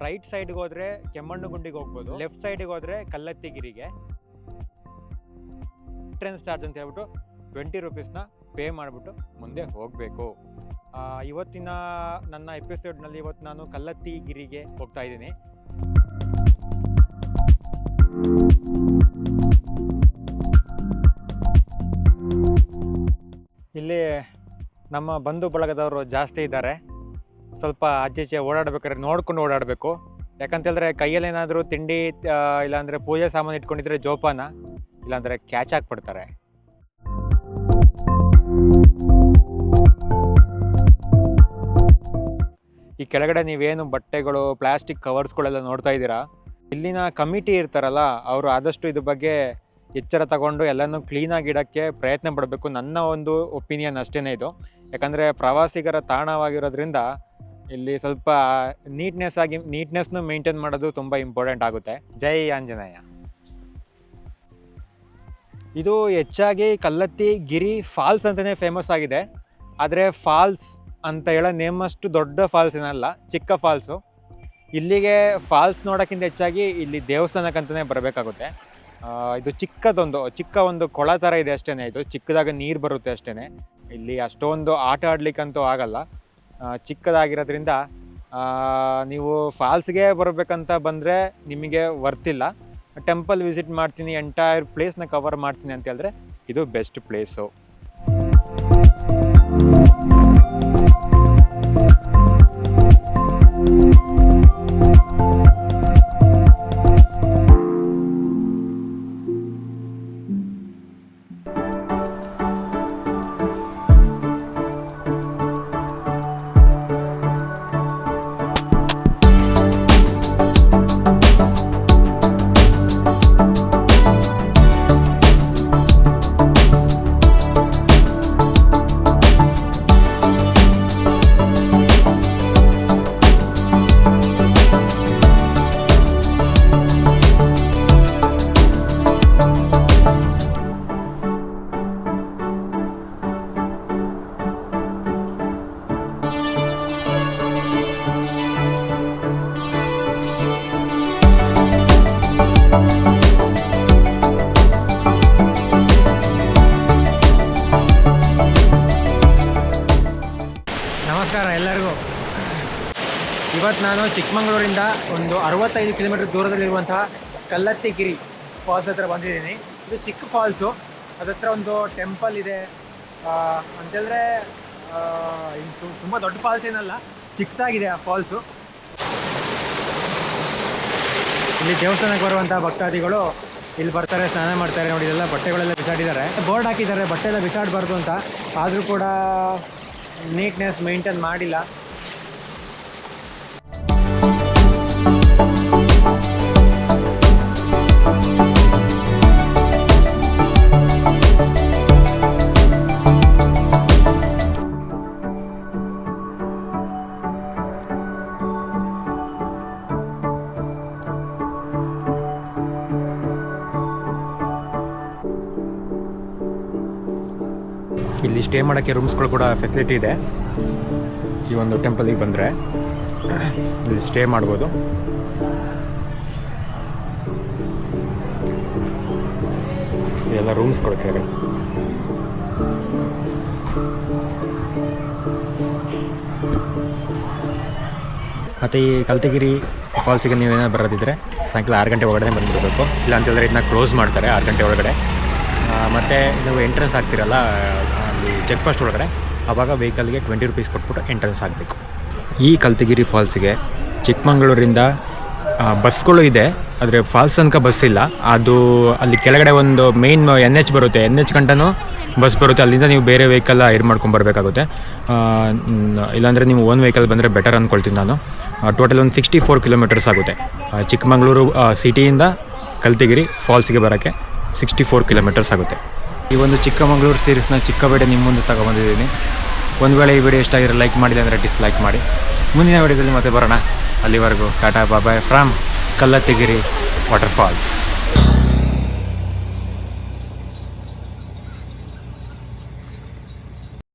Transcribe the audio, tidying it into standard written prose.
Right ಸೈಡ್ಗೆ ಹೋದ್ರೆ ಕೆಮ್ಮಣ್ಣುಗುಂಡಿಗೆ ಹೋಗ್ಬೋದು, ಲೆಫ್ಟ್ ಸೈಡ್ಗೆ ಹೋದ್ರೆ ಕಲ್ಲತ್ತಿಗಿರಿಗೆ. ಎಂಟ್ರೆನ್ಸ್ ಚಾರ್ಜ್ ಅಂತ ಹೇಳ್ಬಿಟ್ಟು 20 ರೂಪೀಸ್ನ ಪೇ ಮಾಡಿಬಿಟ್ಟು ಮುಂದೆ ಹೋಗಬೇಕು. ಇವತ್ತಿನ ನನ್ನ ಎಪಿಸೋಡ್ನಲ್ಲಿ ಇವತ್ತು ನಾನು ಕಲ್ಲತ್ತಿಗಿರಿಗೆ ಹೋಗ್ತಾ ಇದ್ದೀನಿ. ಇಲ್ಲಿ ನಮ್ಮ ಬಂಧು ಬಳಗದವರು ಜಾಸ್ತಿ ಇದ್ದಾರೆ. ಸ್ವಲ್ಪ ಆಚೆ ಓಡಾಡ್ಬೇಕಾದ್ರೆ ನೋಡ್ಕೊಂಡು ಓಡಾಡಬೇಕು. ಯಾಕಂತೇಳಿದ್ರೆ ಕೈಯಲ್ಲಿ ಏನಾದರೂ ತಿಂಡಿ ಇಲ್ಲಾಂದರೆ ಪೂಜೆ ಸಾಮಾನು ಇಟ್ಕೊಂಡಿದ್ರೆ ಜೋಪಾನ, ಇಲ್ಲಾಂದರೆ ಕ್ಯಾಚ್ ಹಾಕ್ಬಿಡ್ತಾರೆ. ಈ ಕೆಳಗಡೆ ನೀವೇನು ಬಟ್ಟೆಗಳು, ಪ್ಲಾಸ್ಟಿಕ್ ಕವರ್ಸ್ಗಳೆಲ್ಲ ನೋಡ್ತಾ ಇದ್ದೀರಾ, ಇಲ್ಲಿನ ಕಮಿಟಿ ಇರ್ತಾರಲ್ಲ ಅವರು ಆದಷ್ಟು ಇದ್ರ ಬಗ್ಗೆ ಎಚ್ಚರ ತಗೊಂಡು ಎಲ್ಲನೂ ಕ್ಲೀನಾಗಿ ಇಡೋಕ್ಕೆ ಪ್ರಯತ್ನ ಪಡಬೇಕು. ನನ್ನ ಒಂದು ಒಪಿನಿಯನ್ ಅಷ್ಟೇ ಇದು. ಯಾಕಂದರೆ ಪ್ರವಾಸಿಗರ ತಾಣವಾಗಿರೋದ್ರಿಂದ ಇಲ್ಲಿ ಸ್ವಲ್ಪ ನೀಟ್ನೆಸ್ನು ಮೇಂಟೈನ್ ಮಾಡೋದು ತುಂಬ ಇಂಪಾರ್ಟೆಂಟ್ ಆಗುತ್ತೆ. ಜೈ ಆಂಜನೇಯ. ಇದು ಹೆಚ್ಚಾಗಿ ಕಲ್ಲತ್ತಿಗಿರಿ ಫಾಲ್ಸ್ ಅಂತಲೇ ಫೇಮಸ್ ಆಗಿದೆ. ಆದರೆ ಫಾಲ್ಸ್ ಅಂತ ಹೇಳೋ ನೇಮಷ್ಟು ದೊಡ್ಡ ಫಾಲ್ಸ್ ಏನಲ್ಲ, ಚಿಕ್ಕ ಫಾಲ್ಸು. ಇಲ್ಲಿಗೆ ಫಾಲ್ಸ್ ನೋಡೋಕ್ಕಿಂತ ಹೆಚ್ಚಾಗಿ ಇಲ್ಲಿ ದೇವಸ್ಥಾನಕ್ಕಂತಲೇ ಬರಬೇಕಾಗುತ್ತೆ. ಇದು ಚಿಕ್ಕ ಒಂದು ಕೊಳ ಥರ ಇದೆ ಅಷ್ಟೇ. ಇದು ಚಿಕ್ಕದಾಗ ನೀರು ಬರುತ್ತೆ ಅಷ್ಟೇ. ಇಲ್ಲಿ ಅಷ್ಟೊಂದು ಆಟ ಆಡ್ಲಿಕ್ಕಂತೂ ಆಗಲ್ಲ, ಚಿಕ್ಕದಾಗಿರೋದ್ರಿಂದ ನೀವು ಫಾಲ್ಸ್ಗೆ ಬರಬೇಕಂತ ಬಂದರೆ ನಿಮಗೆ ವರ್ತಿಲ್ಲ. ಟೆಂಪಲ್ ವಿಸಿಟ್ ಮಾಡ್ತೀನಿ, ಎಂಟೈರ್ ಪ್ಲೇಸ್ನ ಕವರ್ ಮಾಡ್ತೀನಿ ಅಂತ ಹೇಳಿದ್ರೆ ಇದು ಬೆಸ್ಟ್ ಪ್ಲೇಸು. ನಮಸ್ಕಾರ ಎಲ್ಲರಿಗೂ. ಇವತ್ತು ನಾನು ಚಿಕ್ಕಮಗಳೂರಿಂದ ಒಂದು 65 ಕಿಲೋಮೀಟರ್ ದೂರದಲ್ಲಿರುವಂತಹ ಕಲ್ಲತ್ತಿಗಿರಿ ಫಾಲ್ಸ್ ಹತ್ರ ಬಂದಿದ್ದೀನಿ. ಇದು ಚಿಕ್ಕ ಫಾಲ್ಸು, ಅದತ್ರ ಒಂದು ಟೆಂಪಲ್ ಇದೆ. ಅಂತೇಳಿದ್ರೆ ತುಂಬ ದೊಡ್ಡ ಫಾಲ್ಸ್ ಏನಲ್ಲ, ಚಿಕ್ಕದಾಗಿದೆ ಆ ಫಾಲ್ಸು. ಇಲ್ಲಿ ದೇವಸ್ಥಾನಕ್ಕೆ ಬರುವಂಥ ಭಕ್ತಾದಿಗಳು ಇಲ್ಲಿ ಬರ್ತಾರೆ, ಸ್ನಾನ ಮಾಡ್ತಾರೆ. ನೋಡಿ, ಇದೆಲ್ಲ ಬಟ್ಟೆಗಳೆಲ್ಲ ಬಿಸಾಡಿದ್ದಾರೆ. ಬೋರ್ಡ್ ಹಾಕಿದ್ದಾರೆ ಬಟ್ಟೆ ಎಲ್ಲ ಬಿಸಾಡಬಾರ್ದು ಅಂತ, ಆದರೂ ಕೂಡ ನೀಟ್ನೆಸ್ ಮೇಂಟೈನ್ ಮಾಡಿಲ್ಲ. ಇಲ್ಲಿ ಸ್ಟೇ ಮಾಡೋಕ್ಕೆ ರೂಮ್ಸ್ಗಳು ಕೂಡ ಫೆಸಿಲಿಟಿ ಇದೆ. ಈ ಒಂದು ಟೆಂಪಲಿಗೆ ಬಂದರೆ ಇಲ್ಲಿ ಸ್ಟೇ ಮಾಡ್ಬೋದು. ಇದೆಲ್ಲ ರೂಮ್ಸ್ಗಳು ಕೇಳಿ. ಮತ್ತು ಈ ಕಲ್ಲತ್ತಿಗಿರಿ ಫಾಲ್ಸಿಗೆ ನೀವೇನಾದ್ರು ಬರೋದಿದ್ರೆ ಸಾಯಂಕಾಲ 6 ಗಂಟೆ ಒಳಗಡೆ ಬಂದುಬಿಡಬೇಕು. ಇಲ್ಲ ಅಂತಂದರೆ ಇದನ್ನ ಕ್ಲೋಸ್ ಮಾಡ್ತಾರೆ 6 ಗಂಟೆ ಒಳಗಡೆ. ಮತ್ತು ನೀವು ಎಂಟ್ರೆನ್ಸ್ ಆಗ್ತಿರಲ್ಲ ಅಲ್ಲಿ ಚೆಕ್ ಪೋಸ್ಟ್ ಒಳಗಡೆ, ಆವಾಗ ವೆಹಿಕಲ್ಗೆ 20 ರೂಪೀಸ್ ಕೊಟ್ಬಿಟ್ಟು ಎಂಟ್ರೆನ್ಸ್ ಆಗಬೇಕು. ಈ ಕಲ್ಲತ್ತಿಗಿರಿ ಫಾಲ್ಸಿಗೆ ಚಿಕ್ಕಮಗಳೂರಿಂದ ಬಸ್ಗಳು ಇದೆ, ಆದರೆ ಫಾಲ್ಸ್ ತನಕ ಬಸ್ ಇಲ್ಲ. ಅದು ಅಲ್ಲಿ ಕೆಳಗಡೆ ಒಂದು ಮೇನ್ NH ಬರುತ್ತೆ, NH ಗಂಟನೂ ಬಸ್ ಬರುತ್ತೆ. ಅಲ್ಲಿಂದ ನೀವು ಬೇರೆ ವೆಹಿಕಲ್ ಹೈರ್ ಮಾಡ್ಕೊಂಬರ್ಬೇಕಾಗುತ್ತೆ. ಇಲ್ಲಾಂದರೆ ನೀವು ಓನ್ ವೆಹಿಕಲ್ ಬಂದರೆ ಬೆಟರ್ ಅಂದ್ಕೊಳ್ತೀನಿ ನಾನು. ಟೋಟಲ್ ಒಂದು 64 ಕಿಲೋಮೀಟರ್ಸ್ ಆಗುತ್ತೆ ಚಿಕ್ಕಮಗಳೂರು ಸಿಟಿಯಿಂದ ಕಲ್ಲತ್ತಿಗಿರಿ ಫಾಲ್ಸಿಗೆ ಬರೋಕ್ಕೆ. 64 ಕಿಲೋಮೀಟರ್ಸ್ ಆಗುತ್ತೆ. ಈ ಒಂದು ಚಿಕ್ಕಮಗಳೂರು ಸೀರೀಸ್ನ ಚಿಕ್ಕ ವಿಡಿಯೋ ನಿಮ್ಮ ಮುಂದೆ ತಗೊಂಬಂದಿದ್ದೀನಿ. ಒಂದು ವೇಳೆ ಈ ವಿಡಿಯೋ ಇಷ್ಟ ಆಗಿರೋ ಲೈಕ್ ಮಾಡಿದೆ ಅಂದರೆ ಡಿಸ್ಲೈಕ್ ಮಾಡಿ. ಮುಂದಿನ ವಿಡಿಯೋದಲ್ಲಿ ಮತ್ತೆ ಬರೋಣ. ಅಲ್ಲಿವರೆಗೂ ಟಾಟಾ ಬಾಯ್ ಫ್ರಮ್ ಕಲ್ಲತ್ತಿಗಿರಿ ವಾಟರ್ಫಾಲ್ಸ್.